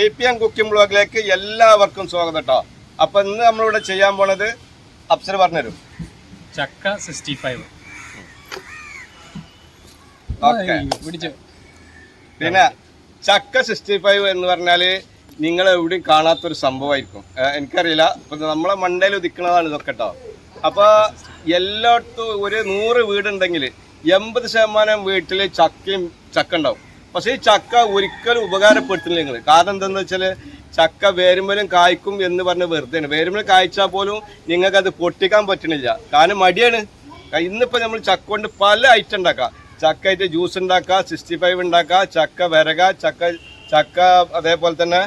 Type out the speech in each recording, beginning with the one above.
APM cooking ബ്ലോഗിലേക്ക് എല്ലാവർക്കും സ്വാഗതം കേട്ടോ. അപ്പൊ ഇന്ന് നമ്മളിവിടെ ചെയ്യാൻ പോണത് അപ്സര പറഞ്ഞുതരും. ചക്ക 65. പിന്നെ ചക്ക 65 എന്ന് പറഞ്ഞാല് നിങ്ങൾ എവിടെയും കാണാത്തൊരു സംഭവമായിരിക്കും. എനിക്കറിയില്ല, ഇപ്പൊ നമ്മളെ മണ്ടയിൽ ഉദിക്കുന്നതാണ് ഇതൊക്കെ കേട്ടോ. അപ്പൊ എല്ലായിടത്തും ഒരു 100 വീടുണ്ടെങ്കിൽ 80% വീട്ടിൽ ചക്ക ഉണ്ടാവും. പക്ഷേ ഈ ചക്ക ഒരിക്കലും ഉപകാരപ്പെടുത്തുന്നില്ല നിങ്ങൾ. കാരണം എന്താണെന്ന് വെച്ചാൽ ചക്ക വേരുമ്പലും കായ്ക്കും എന്ന് പറഞ്ഞ് വെറുതെയാണ്. വേരുമ്പലും കായ്ച്ചാൽ പോലും നിങ്ങൾക്കത് പൊട്ടിക്കാൻ പറ്റണില്ല, കാരണം മടിയാണ്. ഇന്നിപ്പോൾ നമ്മൾ ചക്ക കൊണ്ട് പല ഐറ്റം ഉണ്ടാക്കാം. ചക്ക ആയിട്ട് ജ്യൂസ് ഉണ്ടാക്കാം, 65 ഉണ്ടാക്കാം, ചക്ക വിരക, ചക്ക അതേപോലെ തന്നെ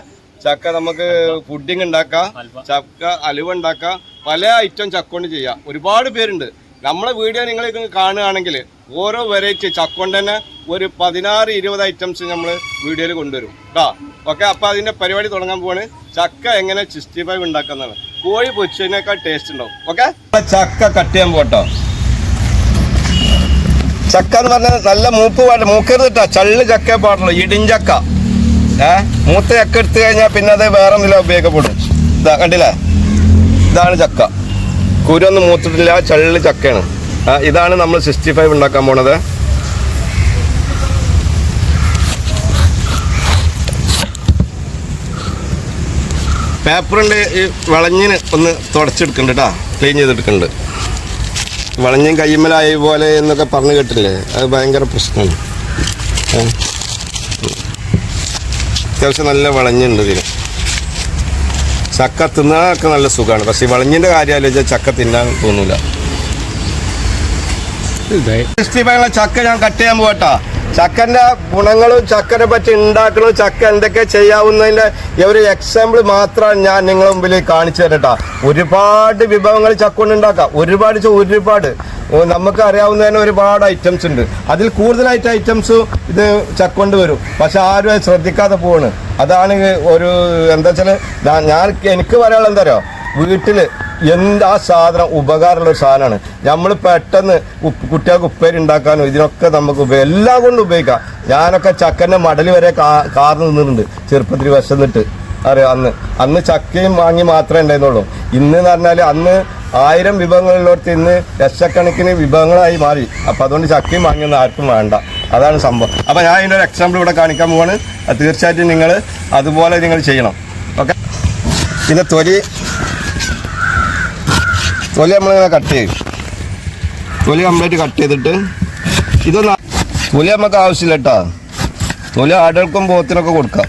ചക്ക നമുക്ക് പുഡിങ് ഉണ്ടാക്കാം, ചക്ക അലുവ ഉണ്ടാക്കാം, പല ഐറ്റം ചക്ക കൊണ്ട് ചെയ്യാം. ഒരുപാട് പേരുണ്ട്. നമ്മളെ വീഡിയോ നിങ്ങൾ കാണുകയാണെങ്കിൽ ഓരോ വെറൈറ്റി ചക്ക കൊണ്ട് തന്നെ ഒരു 16-20 ഐറ്റംസ് നമ്മൾ വീഡിയോയിൽ കൊണ്ടുവരും കേട്ടോ. ഓക്കെ, അപ്പോൾ അതിൻ്റെ പരിപാടി തുടങ്ങാൻ പോവാണ്. ചക്ക എങ്ങനെ 65 ഉണ്ടാക്കുന്നതാണ്. കോഴി പൊരിച്ചതിനേക്കാൾ ടേസ്റ്റ് ഉണ്ടാവും. ഓക്കെ, ചക്ക കട്ട് ചെയ്യാൻ പോട്ടോ. ചക്ക എന്ന് പറഞ്ഞാൽ നല്ല മൂക്കരുത് കേട്ടോ. ചള്ള് ചക്ക പാടുള്ളൂ, ഇടിഞ്ചക്ക. മൂത്ത ചക്ക എടുത്തു കഴിഞ്ഞാൽ പിന്നെ അത് വേറെ ഒന്നില്ല ഉപയോഗപ്പെടും. ഇതാ കണ്ടില്ലേ, ഇതാണ് ചക്ക. കുരൊന്നും മൂത്തിട്ടില്ല, ചള്ള് ചക്കയാണ്. ഇതാണ് നമ്മൾ 65 ഉണ്ടാക്കാൻ പോണത്. പേപ്പറുണ്ട്, ഈ വളഞ്ഞിന് ഒന്ന് തുടച്ചെടുക്കുന്നുണ്ട് കേട്ടോ, ക്ലീൻ ചെയ്തെടുക്കുന്നുണ്ട്. വളഞ്ഞും കയ്യുമ്മലായ പോലെ എന്നൊക്കെ പറഞ്ഞു കേട്ടില്ലേ, അത് ഭയങ്കര പ്രശ്നമാണ്. അത്യാവശ്യം നല്ല വളഞ്ഞുണ്ട് ഇതിന്. ചക്ക തിന്നാനൊക്കെ നല്ല സുഖമാണ്, പക്ഷേ വളഞ്ഞിൻ്റെ കാര്യം ആലോചിച്ചാൽ ചക്ക തിന്നാൻ തോന്നൂല. 65 ചക്ക ഞാൻ കട്ട് ചെയ്യാൻ പോകട്ടാ. ചക്കൻ്റെ ഗുണങ്ങളും ചക്കനെ പറ്റി ഉണ്ടാക്കണതും ചക്ക എന്തൊക്കെ ചെയ്യാവുന്നതിൻ്റെ ഒരു എക്സാമ്പിൾ മാത്രമാണ് ഞാൻ നിങ്ങളുടെ മുമ്പിൽ കാണിച്ചു തരട്ടാ. ഒരുപാട് വിഭവങ്ങൾ ചക്ക കൊണ്ട് ഉണ്ടാക്കാം, ഒരുപാട് നമുക്ക് അറിയാവുന്ന തന്നെ ഒരുപാട് ഐറ്റംസ് ഉണ്ട്. അതിൽ കൂടുതലായിട്ട് ഐറ്റംസ് ഇത് ചക്ക കൊണ്ട് വരും, പക്ഷെ ആരും അത് ശ്രദ്ധിക്കാതെ പോവാണ്. അതാണ് ഒരു എന്താ വെച്ചാൽ എനിക്ക് പറയാനുള്ളത് എന്താ പറയുക, വീട്ടിൽ എന്താ സാധനം ഉപകാരമുള്ളൊരു സാധനമാണ്. നമ്മൾ പെട്ടെന്ന് കുട്ടികൾക്ക് ഉപ്പേരി ഉണ്ടാക്കാനും ഇതിനൊക്കെ നമുക്ക് എല്ലാം കൊണ്ടും ഉപയോഗിക്കാം. ഞാനൊക്കെ ചക്കൻ്റെ മടൽ വരെ കാർന്ന് നിന്നിട്ടുണ്ട് ചെറുപ്പത്തിൽ വിശന്നിട്ട്. അറിയാം, അന്ന് ചക്കയും വാങ്ങി മാത്രമേ ഉണ്ടായിരുന്നുള്ളൂ. ഇന്ന് എന്ന് പറഞ്ഞാൽ അന്ന് 1000 വിഭവങ്ങളിലോട്ട് ഇന്ന് ലക്ഷക്കണക്കിന് വിഭവങ്ങളായി മാറി. അപ്പോൾ അതുകൊണ്ട് ചക്കയും വാങ്ങിയൊന്നും ആർക്കും വേണ്ട, അതാണ് സംഭവം. അപ്പോൾ ഞാൻ ഇതിൻ്റെ ഒരു എക്സാമ്പിൾ ഇവിടെ കാണിക്കാൻ പോവാണ്. അത് തീർച്ചയായിട്ടും നിങ്ങൾ അതുപോലെ നിങ്ങൾ ചെയ്യണം. ഓക്കെ, പിന്നെ തൊലി നമ്മളിങ്ങനെ കട്ട് ചെയ്യും. തൊലി കംപ്ലീറ്റ് കട്ട് ചെയ്തിട്ട് ഇതൊന്നും തൊലി നമുക്ക് ആവശ്യമില്ല കേട്ടോ. തൊലി ആടുകൾക്കും പോത്തിനൊക്കെ കൊടുക്കാം.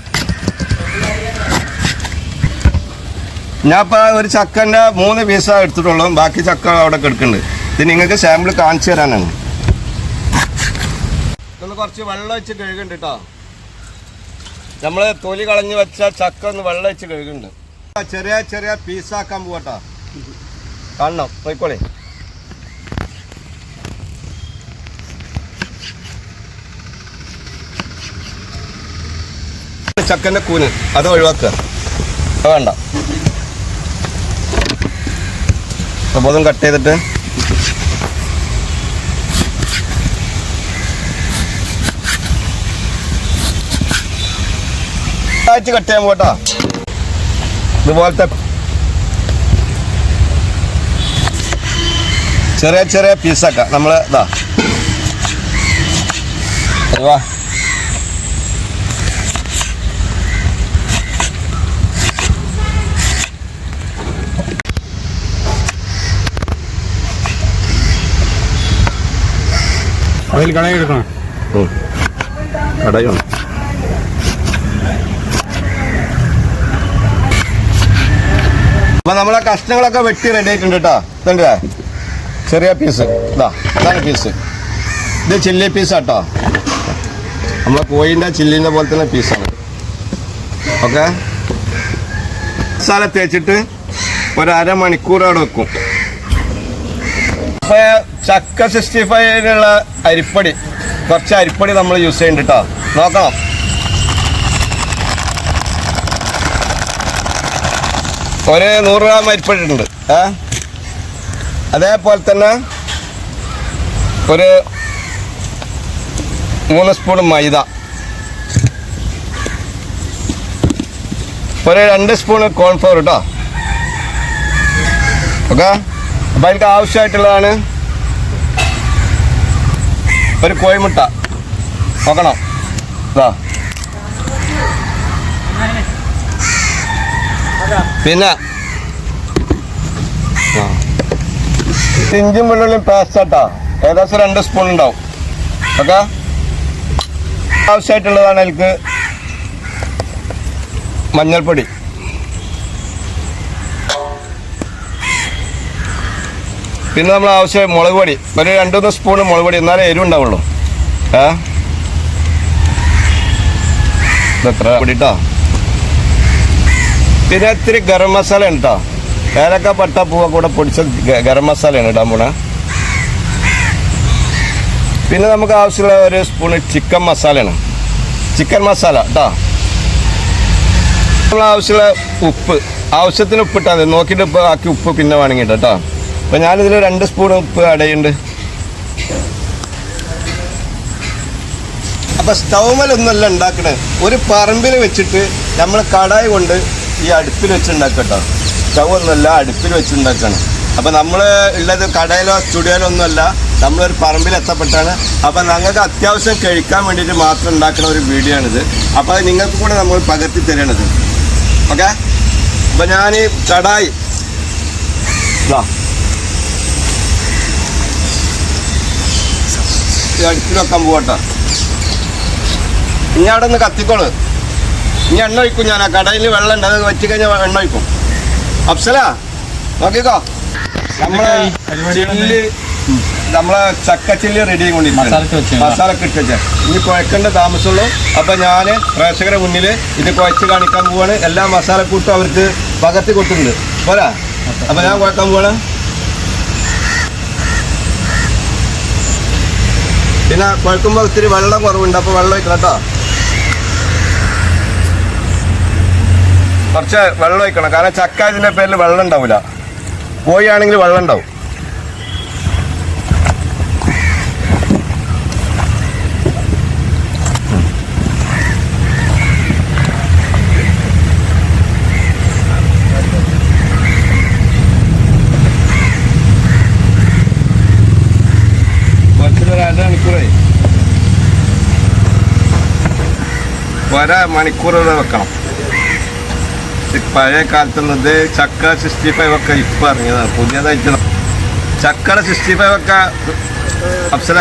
ഞാൻ ഇപ്പോൾ ഒരു ചക്കൻ്റെ 3 പീസാണ് എടുത്തിട്ടുള്ളൂ, ബാക്കി ചക്ക അവിടെ കിടക്കുന്നുണ്ട്. ഇത് നിങ്ങൾക്ക് സാമ്പിൾ കാണിച്ചു തരാനാണ്. ഇതൊന്ന് കുറച്ച് വെള്ളം വെച്ച് കഴുകുന്നുണ്ട് കേട്ടോ. നമ്മൾ തൊലി കളഞ്ഞ് വെച്ച ചക്ക ഒന്ന് വെള്ളം വെച്ച് കഴുകുന്നുണ്ട്. ചെറിയ പീസാക്കാൻ പോകട്ടോ. കാണണം, പോയിക്കോളെ. ചക്കൻ്റെ കൂന് അത് ഒഴിവാക്കുക, വേണ്ട. അപ്പോൾ കട്ട് ചെയ്തിട്ട് കട്ട് ചെയ്യാൻ പോട്ടാ. ഇതുപോലത്തെ ചെറിയ പീസാക്കാം നമ്മൾ. ഇതാ വാ, അതിൽ കടയെടുക്കണം. കടയാണ്. അപ്പം നമ്മളെ കഷ്ണങ്ങളൊക്കെ വെട്ടി റെഡി ആയിട്ടുണ്ട് കേട്ടോ. ഇതുണ്ടേ ചെറിയ പീസ്, ഇതാണ് പീസ്. ഇത് ചില്ലി പീസാട്ടോ, നമ്മളെ കോഴിൻ്റെ ചില്ലിൻ്റെ പോലെ തന്നെ പീസാണ്. ഓക്കെ, മസാല തേച്ചിട്ട് ഒരു അരമണിക്കൂർ അവിടെ വെക്കും. അപ്പോൾ ചക്ക 65-നുള്ള അരിപ്പൊടി, കുറച്ച് അരിപ്പൊടി നമ്മൾ യൂസ് ചെയ്യുന്നുണ്ട് കേട്ടോ. നോക്കണം, ഒരു 100 ഗ്രാം അരിപ്പൊടി ഉണ്ട്. അതേപോലെ തന്നെ ഒരു 3 സ്പൂൺ മൈദ, ഒരു 2 സ്പൂൺ കോൺഫ്ലവർ കേട്ടോ. ഓക്കെ. അപ്പം അതിലേക്ക് ആവശ്യമായിട്ടുള്ളതാണ് ഒരു കോഴിമുട്ട. നോക്കണം ഇതാ. പിന്നെ ഇഞ്ചും വെള്ളുള്ളിയും പേസ്റ്റ് ആട്ടോ, ഏകദേശം 2 സ്പൂൺ ഉണ്ടാവും. ഓക്കെ. ആവശ്യമായിട്ടുള്ളതാണ് അതിലേക്ക് മഞ്ഞൾപ്പൊടി, പിന്നെ നമ്മൾ ആവശ്യം മുളക് പൊടി, ഒരു 2-3 സ്പൂൺ മുളക് പൊടി, എന്നാലേ എരിവുണ്ടാവുള്ളൂ. ഇതെത്ര പൊടി കേട്ടോ. പിന്നെ ഇത്തിരി ഗരം മസാല ഉണ്ട് കേട്ടോ, ഏലക്ക പട്ട പൂവ കൂടെ പൊടിച്ച ഗരം മസാലയാണ് ഇടാൻ പോണേ. പിന്നെ നമുക്ക് ആവശ്യമുള്ള 1 സ്പൂണ് ചിക്കൻ മസാലയാണ്, ചിക്കൻ മസാല കേട്ടോ. നമ്മൾ ആവശ്യമുള്ള ഉപ്പ്, ആവശ്യത്തിന് ഉപ്പിട്ടാൽ മതി, നോക്കിയിട്ട് ഉപ്പ് ആക്കി ഉപ്പ് പിന്നെ വേണമെങ്കിൽ കേട്ടോ. അപ്പം ഞാനിതിൽ 2 സ്പൂൺ ഉപ്പ് അടയുണ്ട്. അപ്പം സ്റ്റൗവിലൊന്നുമല്ല ഉണ്ടാക്കണേ, ഒരു പറമ്പിൽ വെച്ചിട്ട് നമ്മൾ കടായി കൊണ്ട് ഈ അടുപ്പിൽ വെച്ചുണ്ടാക്കുക കേട്ടോ. സ്റ്റൗ ഒന്നുമല്ല, അടുപ്പിൽ വെച്ചുണ്ടാക്കുകയാണ്. അപ്പം നമ്മൾ ഉള്ളത് കടയിലോ സ്റ്റുഡിയോയിലോ ഒന്നുമല്ല, നമ്മളൊരു പറമ്പിൽ എത്തപ്പെട്ടാണ്. അപ്പം ഞങ്ങൾക്ക് അത്യാവശ്യം കഴിക്കാൻ വേണ്ടിയിട്ട് മാത്രം ഉണ്ടാക്കുന്ന ഒരു വീഡിയോ ആണിത്. അപ്പോൾ അത് നിങ്ങൾക്ക് കൂടെ നമ്മൾ പകർത്തി തരണത്. ഓക്കെ. അപ്പം ഞാൻ ഈ കടായി അടുപ്പിൽ വെക്കാൻ പോകട്ടോ. ഇനി അവിടെ നിന്ന് കത്തിക്കോള്. ഇനി എണ്ണ ഒഴിക്കും. ഞാൻ ആ കടയിൽ വെള്ളം ഉണ്ട്, അത് വെച്ച് കഴിഞ്ഞാൽ എണ്ണ ഒഴിക്കും. അഫ്സല നോക്കിക്കോ, നമ്മളെ ചക്കച്ചില്ലി റെഡി ആയിക്കൊണ്ടിരിക്കും, മസാല ഒക്കെ ഇട്ട് വെച്ചാൽ. ഇനി കുഴക്കേണ്ട താമസമുള്ളൂ. അപ്പം ഞാൻ പ്രേക്ഷകരുടെ മുന്നിൽ ഇത് കുഴച്ച് കാണിക്കാൻ പോവാണ്. എല്ലാ മസാലക്കൂട്ടും അവർക്ക് പകർത്തി കൊടുത്തിട്ടുണ്ട് പോരാ. അപ്പം ഞാൻ കുഴക്കാൻ പോവാണ്. പിന്നെ കുഴക്കുമ്പോൾ ഒത്തിരി വെള്ളം കുറവുണ്ട്, അപ്പോൾ വെള്ളം ഒഴിക്കണം കേട്ടോ. കുറച്ച് വെള്ളം ഒഴിക്കണം, കാരണം ചക്ക ഇതിൻ്റെ പേരിൽ വെള്ളം ഉണ്ടാവില്ല. കോഴിയാണെങ്കിൽ വെള്ളം ഉണ്ടാവും. മണിക്കൂർ വെക്കണം. പഴയ കാലത്തുള്ളത് ചക്ക 65 ഒക്കെ ഇപ്പം ഇറങ്ങിയതാണ്, പുതിയതായിട്ട്. ചക്കയുടെ 65 ഒക്കെ അപ്സര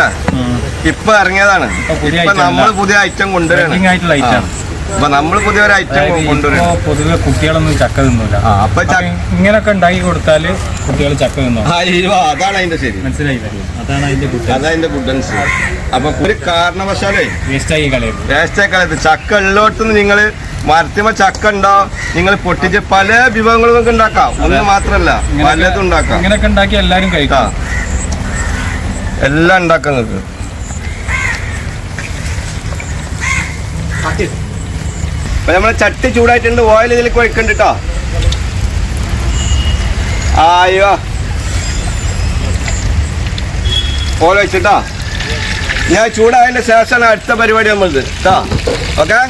ഇപ്പം ഇറങ്ങിയതാണ്. ഇപ്പം നമ്മൾ പുതിയ ഐറ്റം കൊണ്ടുവരണം. അപ്പൊ നമ്മൾ പുതിയ ഒരു ഐറ്റം കൊണ്ടുവരും. പൊതുവെ കുട്ടികളൊന്നും ചക്ക തിന്നില്ല. അപ്പൊ ഇങ്ങനൊക്കെ ഉണ്ടാക്കി കൊടുത്താല് കുട്ടികൾ ചക്ക തിന്നോ. അതാണ് അതിന്റെ ശരി, മനസ്സിലായില്ലേ? അതാണ് അതിന്റെ ഗുഡൻസ്. അപ്പൊ ഒരു കാരണവശാലേ വേസ്റ്റായി കളയരുത്. ചക്ക ഉള്ളോടത്തുനിന്ന് നിങ്ങൾ മരത്തിമ ചക്ക ഉണ്ടോ, നിങ്ങൾ പൊട്ടിച്ച് പല വിഭവങ്ങളും നമുക്ക് ഉണ്ടാക്കാം. ഒന്ന് മാത്രല്ല, പലതും ഉണ്ടാക്കാം. ഇങ്ങനെയൊക്കെ ഉണ്ടാക്കി എല്ലാരും കഴിക്കാം, എല്ലാം ഉണ്ടാക്കാം നിങ്ങൾക്ക്. അപ്പൊ നമ്മളെ ചട്ടി ചൂടായിട്ടുണ്ട്, ഓയിൽ ഇതിലേക്ക് ഒഴിക്കണ്ട കേട്ടോ. ആയോ ഓയിൽ ഒഴിച്ചിട്ടാ. ഞാൻ ചൂടായതിന്റെ ശേഷമാണ് അടുത്ത പരിപാടി നമ്മളത് കേട്ടോ. ഓക്കെ.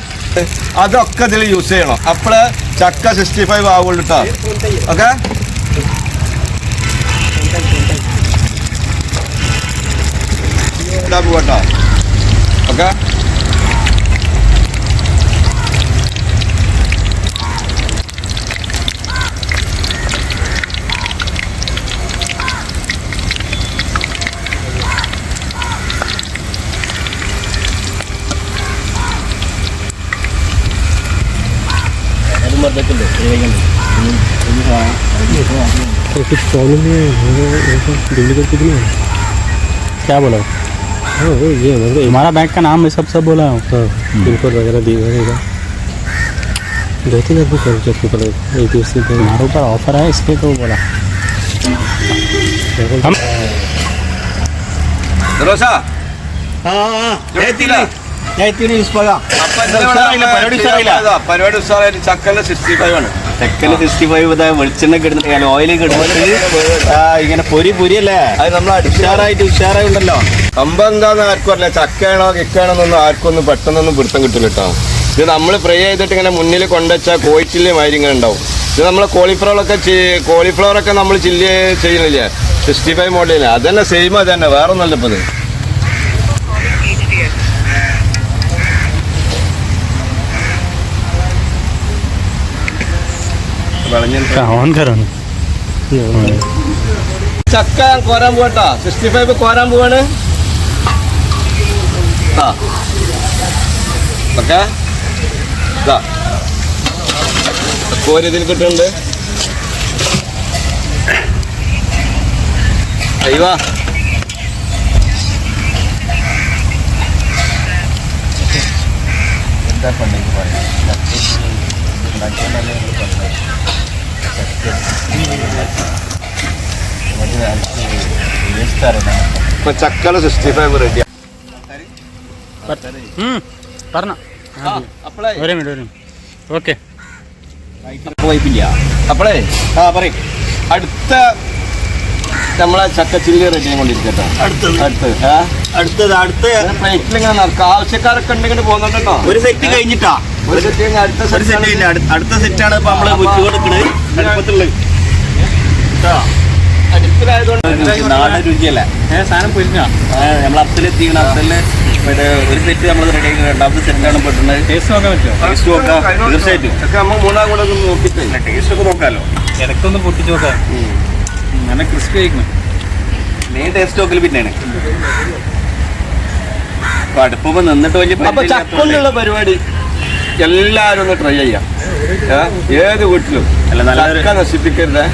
അതൊക്കെ ഇതിൽ യൂസ് ചെയ്യണം, അപ്പോഴേ ചക്ക 65 ആവുള്ളൂ കേട്ടോ. ഓക്കെ. ഇതാ പോട്ടോ. ഓക്കെ. कुछ प्रॉब्लम नहीं है, डुप्लीकेट कुछ नहीं है। क्या बोला? वो ये हमारा बैंक का नाम है, सब बोला है, पिन कोड वगैरह दिए रहेगा। 2-3 आदमी कर आपके ऊपर हमारे ऊपर ऑफर है इसलिए तो बोला हम പരിപാടി ഉത്സാഹമായിട്ട് ചക്കന്റെ 65 ആണ്. ചക്കന് 65 വെളിച്ചെണ്ണ കിടുന്ന ഓയിൽ കിടുന്നത് ഇങ്ങനെ പൊരിയല്ലേ, അത് നമ്മൾ ഉഷാറായി ഉണ്ടല്ലോ. സംഭവം എന്താന്ന് ആർക്കും അറിയില്ല. ചക്കയാണോ കിക്കാണോന്നൊന്നും ആർക്കും ഒന്നും പെട്ടെന്നൊന്നും പിടുത്തം കിട്ടില്ല കേട്ടോ. ഇത് നമ്മൾ ഫ്രൈ ചെയ്തിട്ട് ഇങ്ങനെ മുന്നിൽ കൊണ്ടുവച്ചാൽ കോയിച്ചില്ലേ മാതിരി ഇങ്ങനെ ഉണ്ടാവും. ഇത് നമ്മളെ കോളിഫ്ലവറൊക്കെ നമ്മൾ ചില്ലി ചെയ്യുന്നില്ലേ 65 മോഡലില്ല, അതന്നെ സെയിം അത് തന്നെ, വേറെ ഒന്നല്ല ഇപ്പോൾ ഇത്. ഓൺ കറോ ചക്ക കോരാൻ പോകട്ടാ, 65 കോരാൻ പോവാണ്. ആ ഓക്കെ, ഇതാ കോരി ഇതിൽ കിട്ടുന്നുണ്ട്. അയ്യോ എന്താ പണ്ടെങ്കിൽ പറയാം. ഇപ്പൊ ചക്കള 65 റെഡിയാ. പറഞ്ഞോ. ഒരു മിനിറ്റ്. ഓക്കെ. അപ്പോളേ അടുത്ത നമ്മളെ ചക്ക ചില്ലി റെഡി കൊണ്ടിരിക്കട്ടോ. അടുത്ത പ്ലേറ്റിലിങ്ങനെ നടക്കാം. ആവശ്യക്കാരൊക്കെ ഉണ്ടെങ്കിൽ പോകുന്നുണ്ടോ? ഒരു സെറ്റ് കഴിഞ്ഞിട്ടാ, ഒരു സെറ്റ് കഴിഞ്ഞ അടുത്ത സെറ്റാണ് ഇപ്പൊ നമ്മള് വെച്ചു കൊടുക്കുന്നത്. നാടൻ രുചിയല്ലേ സാധനം പൊരിഞ്ഞാ നമ്മൾ അഫ്സലെത്തിക്കണം. അഫ്സലിന് ഒരു സെറ്റ് നമ്മൾ റെഡി ആക്കി, രണ്ടാമത്തെ സെറ്റാണ് പെട്ടുന്നത്. ടേസ്റ്റ് നോക്കാൻ പറ്റുമോ? ടേസ്റ്റ് നോക്കാം, തീർച്ചയായിട്ടും. നമ്മൾ മൂന്നാം കൂടെ ഒന്ന് നോക്കിയിട്ട് ടേസ്റ്റ് ഒക്കെ നോക്കാമല്ലോ. ഇടയ്ക്കൊന്ന് പൊട്ടിച്ച് നോക്കാം. നല്ല ക്രിസ്പി ആയിരിക്കണം. മെയിൻ ടേസ്റ്റ് നോക്കൽ പിന്നെയാണ്. അപ്പൊ അടുപ്പ നിന്നിട്ട് വലിയ അപ്പൊ ചക്കൊണ്ടുള്ള പരിപാടി എല്ലാരും ഒന്ന് ട്രൈ ചെയ്യാം. ഏത് വീട്ടിലും അല്ല, നല്ലൊരു നശിപ്പിക്കരുത്.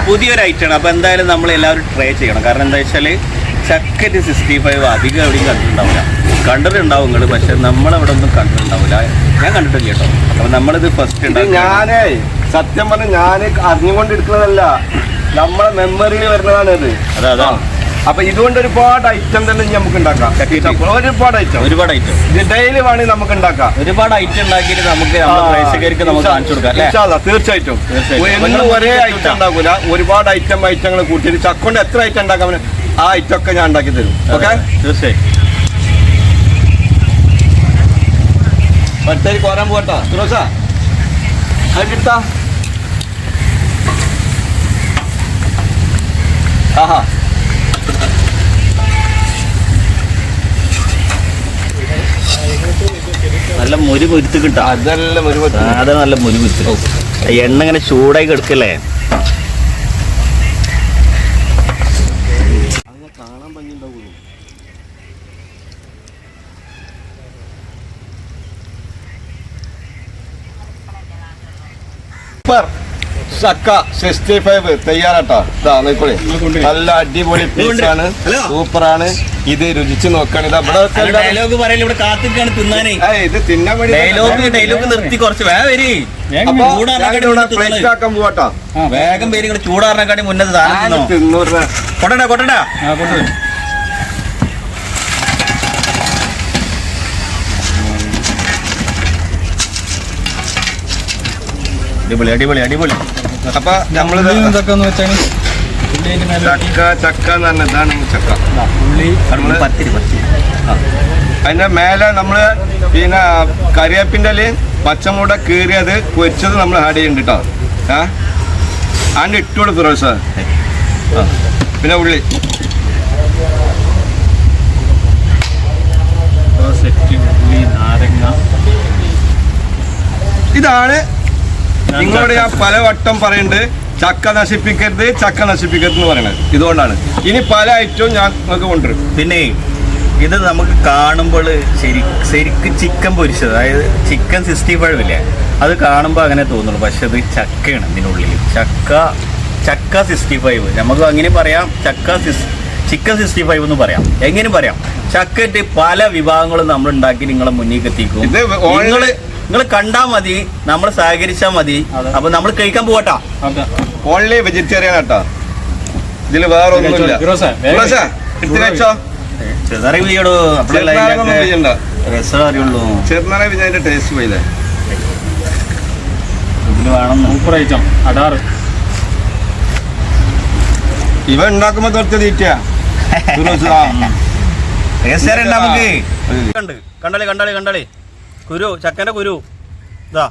പുതിയൊരു ഐറ്റമാണ്. അപ്പൊ എന്തായാലും നമ്മൾ എല്ലാവരും ട്രൈ ചെയ്യണം. കാരണം എന്താ വെച്ചാല് ചക്കറ്റ് 65 അധികം എവിടെയും കണ്ടിട്ടുണ്ടാവും നിങ്ങൾ, പക്ഷെ നമ്മളവിടെ ഒന്നും കണ്ടിട്ടുണ്ടാവില്ല. ഞാൻ കണ്ടിട്ടില്ല കേട്ടോ. അപ്പൊ നമ്മളിത് ഫസ്റ്റ് ഞാനേ സത്യം പറഞ്ഞ ഞാൻ അറിഞ്ഞുകൊണ്ടിരിക്കുന്നതല്ല, നമ്മളെ മെമ്മറിയിൽ വരുന്നതാണ് ഇത്. അതാ. അപ്പൊ ഇതുകൊണ്ട് ഒരുപാട് ഐറ്റം തന്നെ നമുക്ക് ഉണ്ടാക്കാം. ഒരുപാട് ഐറ്റം ഇത് ഡെയിലി വേണമെങ്കിൽ നമുക്ക് ഉണ്ടാക്കാം. ഒരുപാട് ഐറ്റം ഉണ്ടാക്കിയിട്ട് നമുക്ക് പ്രേക്ഷകർക്ക് നമുക്ക് കാണിച്ചു കൊടുക്കാം. തീർച്ചയായിട്ടും ഒരേ ഐറ്റം ഉണ്ടാക്കൂല, ഒരുപാട് ഐറ്റങ്ങൾ കൂട്ടിയിട്ട് ചക്കൊണ്ട് എത്ര ഐറ്റം ഉണ്ടാക്കാൻ ആ ഐറ്റം ഒക്കെ ഞാൻ ഉണ്ടാക്കി തരും. ഓക്കെ, തീർച്ചയായും. അടുത്തേക്ക് കോരാൻ പോകട്ടാ ഫിറോസാ, കിട്ടാ. ആഹാ, നല്ല മുരി മുരുത്ത് കിട്ടാം. അതെല്ലാം അതെ, നല്ല മുരി മുരുത്ത്. എണ്ണ ഇങ്ങനെ ചൂടായി കിടക്കല്ലേ. കാണാൻ ഭംഗി ഉണ്ടാവുള്ളൂ. ചക്ക 65 തയ്യാറാട്ടോ. നല്ല അടിപൊളി പീസാണ്, സൂപ്പറാണ്. ഇത് രുചിച്ച് നോക്കാണ്. ഡയലോഗ് പറയല് ഇവിടെ കാത്തിക്കാണ് തിന്നാനേ. ഇത് തിന്നാൻ വേണ്ടി ഡയലോഗ് നിർത്തി കുറച്ച് ആക്കാൻ പോവാട്ടോ. വേഗം പേര് ഇങ്ങനെ ചൂടാറിനെക്കാട്ടി മുന്നേ സാധനം കൊട്ടടാ. അടിപൊളി. അപ്പൊ നമ്മളിത് ചക്ക എന്ന് പറഞ്ഞ ഇതാണ് ചക്ക. അതിന്റെ മേലെ നമ്മള് പിന്നെ കറിവേപ്പിൻ്റെ പച്ചമുട കീറിയത് പൊരിച്ചത് നമ്മൾ ആഡ് ചെയ്യുന്നുണ്ട് കേട്ടോ. അതിൻ്റെ ഇട്ടുകൂടെ ഫിറോസ്. പിന്നെ ഉള്ളി, ഇതാണ് നിങ്ങളോട് ഞാൻ പലവട്ടം പറയുന്നുണ്ട്, ചക്ക നശിപ്പിക്കരുത് എന്ന് പറയണത് ഇതുകൊണ്ടാണ്. ഇനി പല ഐറ്റവും ഞാൻ നിങ്ങൾക്ക് കൊണ്ടുവരും. പിന്നെ ഇത് നമുക്ക് കാണുമ്പോൾ ശരിക്ക് ചിക്കൻ പൊരിച്ചത്, അതായത് ചിക്കൻ 65 ഇല്ലേ, അത് കാണുമ്പോൾ അങ്ങനെ തോന്നുള്ളൂ. പക്ഷെ അത് ചക്കയാണ് ഇതിനുള്ളിൽ. ചക്ക 65 നമുക്ക് അങ്ങനെ പറയാം. ചിക്കൻ 65 എന്ന് പറയാം, എങ്ങനെ പറയാം. ചക്കറ്റ് പല വിഭാഗങ്ങളും നമ്മൾ ഉണ്ടാക്കി നിങ്ങളെ മുന്നിലേക്ക് എത്തിക്കും. നിങ്ങൾ കണ്ടാൽ മതി, നമ്മൾ സഹകരിച്ചാൽ മതി. അപ്പൊ നമ്മൾ കഴിക്കാൻ പോകട്ടാ. ഓൺലി വെജിറ്റേറിയൻ ആട്ടോ, ഇതിൽ വേറെ ഒന്നുമില്ല. ചെറുനാറ വിജയന്റെ ടേസ്റ്റ് പോയില്ലേ. ഇതിൽ വേണം സൂപ്പർ ഐറ്റം അടാറ്. ഇവ ഉണ്ടാക്കുമ്പോ തൊട്ട് തീറ്റ ടേസ്റ്റ് അറിയണ്ട നമുക്ക്. കണ്ടളി കുരു, ചക്കന്റെ കുരു ഇതാ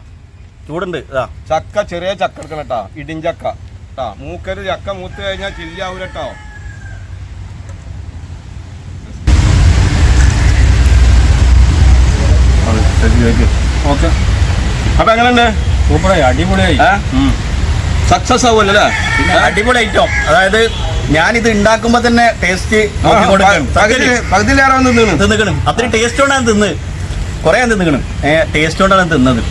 ചൂടുണ്ട്. ഇതാ ചക്ക, ചെറിയ ചക്ക എടുക്കണം കേട്ടോ, ഇടിഞ്ചക്ക കേട്ടോ. മൂക്കര് ചക്ക മൂത്ത് കഴിഞ്ഞാൽ ചില്ലാവൂല കേട്ടോ. ഓക്കെ, അപ്പൊ എങ്ങനെയുണ്ട്? സൂപ്പറായി, അടിപൊളിയായി. സക്സസ് ആവുമല്ലോ പിന്നെ അടിപൊളി ഐറ്റം. അതായത് ഞാനിത് ഉണ്ടാക്കുമ്പോ തന്നെ ടേസ്റ്റ് പകുതിയിലേറെ തിന്നിക്കണം. അത്രയും ടേസ്റ്റ് കൊണ്ടാണ് തിന്ന്, കുറെ തിന്നിക്കണം. ടേസ്റ്റ് കൊണ്ടാണ് തിന്നത്.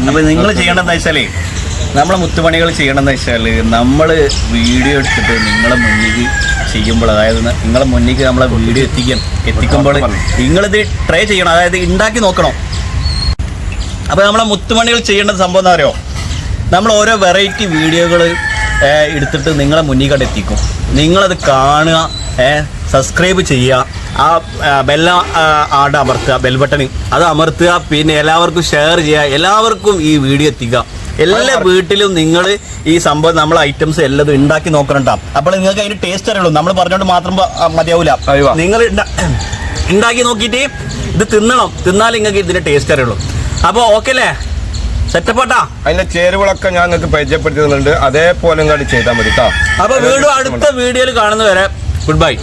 അപ്പൊ നിങ്ങൾ ചെയ്യേണ്ടതെന്ന് വെച്ചാലേ, നമ്മളെ മുത്തുപണികൾ ചെയ്യണമെന്ന് വെച്ചാൽ നമ്മൾ വീഡിയോ എടുത്തിട്ട് നിങ്ങളെ മുന്നിൽ ചെയ്യുമ്പോൾ, അതായത് നിങ്ങളെ മുന്നിൽ നമ്മളെ വീഡിയോ എത്തിക്കുമ്പോൾ നിങ്ങളിത് ട്രൈ ചെയ്യണം, അതായത് ഉണ്ടാക്കി നോക്കണം. അപ്പോൾ നമ്മളെ മുത്തുമണികൾ ചെയ്യേണ്ട സംഭവം എന്താ പറയുക, നമ്മൾ ഓരോ വെറൈറ്റി വീഡിയോകൾ എടുത്തിട്ട് നിങ്ങളെ മുന്നിൽ കണ്ട് എത്തിക്കും. നിങ്ങളത് കാണുക, സബ്സ്ക്രൈബ് ചെയ്യുക, ആ ബെല്ല ആട് അമർത്തുക, ബെൽ ബട്ടൺ അത് അമർത്തുക, പിന്നെ എല്ലാവർക്കും ഷെയർ ചെയ്യുക, എല്ലാവർക്കും ഈ വീഡിയോ എത്തിക്കുക. എല്ലാ വീട്ടിലും നിങ്ങൾ ഈ സംഭവം നമ്മളെ ഐറ്റംസ് എല്ലാം ഉണ്ടാക്കി നോക്കണം. അപ്പോൾ നിങ്ങൾക്ക് അതിന് ടേസ്റ്റ് അറിയുള്ളൂ. നമ്മൾ പറഞ്ഞുകൊണ്ട് മാത്രം മതിയാവില്ല. നിങ്ങൾ ഉണ്ടാക്കി നോക്കിയിട്ട് ഇത് തിന്നണം. തിന്നാൽ നിങ്ങൾക്ക് ഇതിന്റെ ടേസ്റ്റ് അറിയുള്ളൂ. അപ്പോൾ ഓക്കെ അല്ലേ, സെറ്റപ്പാട്ടാ. അതിന്റെ ചേരുവകളൊക്കെ ഞാൻ നിങ്ങൾക്ക് പരിചയപ്പെടുത്തി തന്നിട്ടുണ്ട്, അതേപോലെ ഇങ്ങോട്ട് ചെയ്താൽ മതി കേട്ടോ. അപ്പോൾ വീണ്ടും അടുത്ത വീഡിയോയിൽ കാണുന്നവരെ ഗുഡ് ബൈ.